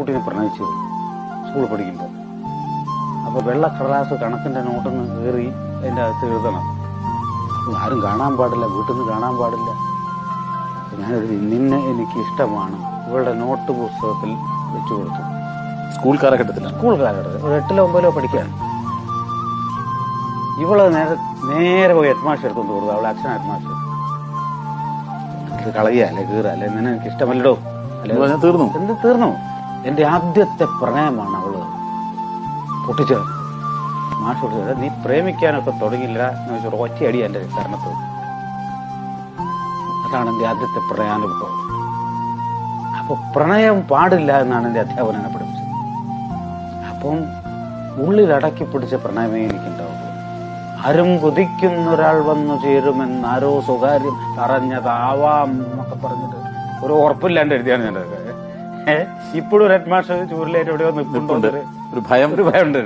കുട്ടീനെ പ്രണയിച്ചു സ്കൂളിൽ പഠിക്കുമ്പോൾ. അപ്പോൾ വെള്ളക്കടലാസ് കണക്കിന്റെ നോട്ടൊന്ന് കയറി അതിൻ്റെ അകത്ത് എഴുതണം. ആരും കാണാൻ പാടില്ല, വീട്ടിൽ നിന്ന് കാണാൻ പാടില്ല. ഞാൻ എഴുതി, നിന്നെ എനിക്ക് ഇഷ്ടമാണ്, ഇവളുടെ നോട്ട് പുസ്തകത്തിൽ വെച്ചു കൊടുത്തു. സ്കൂൾ കാലഘട്ടത്തിൽ ഒരു 8ലോ 9ലോ പഠിക്കുകയാണ്. ഇവള് നേരെ പോയി ഹെഡ് മാസ്റ്റർ എടുത്തുകൊണ്ട് കൊടുത്തു. അവളെ അച്ഛൻ ഹെഡ് മാസ്റ്റർ. ഇത് കളയല്ലേ കീറല്ലേ, നിന്നെ എനിക്ക് ഇഷ്ടമല്ലടോ അല്ലെ, തീർന്നു. എന്ത് തീർന്നു? എന്റെ ആദ്യത്തെ പ്രണയമാണ് അവള് പൊട്ടിച്ചത്. മാഷ് പൊട്ടിച്ചത്, നീ പ്രേമിക്കാനൊക്കെ തുടങ്ങിയില്ല എന്ന് വെച്ചാൽ ഒറ്റയടി എന്റെ കരണത്ത്. അതാണ് എന്റെ ആദ്യത്തെ പ്രണയാനുഭവം. അപ്പൊ പ്രണയം പാടില്ല എന്നാണ് എന്റെ അധ്യാപകൻ എന്നെ പഠിപ്പിച്ചത്. അപ്പം ഉള്ളിലടക്കി പിടിച്ച പ്രണയമേ എനിക്കുണ്ടാവുള്ളൂ. ആരും കൊതിക്കുന്ന ഒരാൾ വന്നു ചേരുമെന്നാരോ സ്വകാര്യം പറഞ്ഞതാവാം എന്നൊക്കെ പറഞ്ഞിട്ട് ഒരു ഉറപ്പില്ലാണ്ട് എഴുതിയാണ് ഞാൻ. ഇപ്പോഴും ഹെഡ് മാസ്റ്റർ ചൂരിലേറ്റ് എവിടെയോ നിൽക്കുന്നുണ്ട്, ഒരു ഭയം ഉണ്ട്.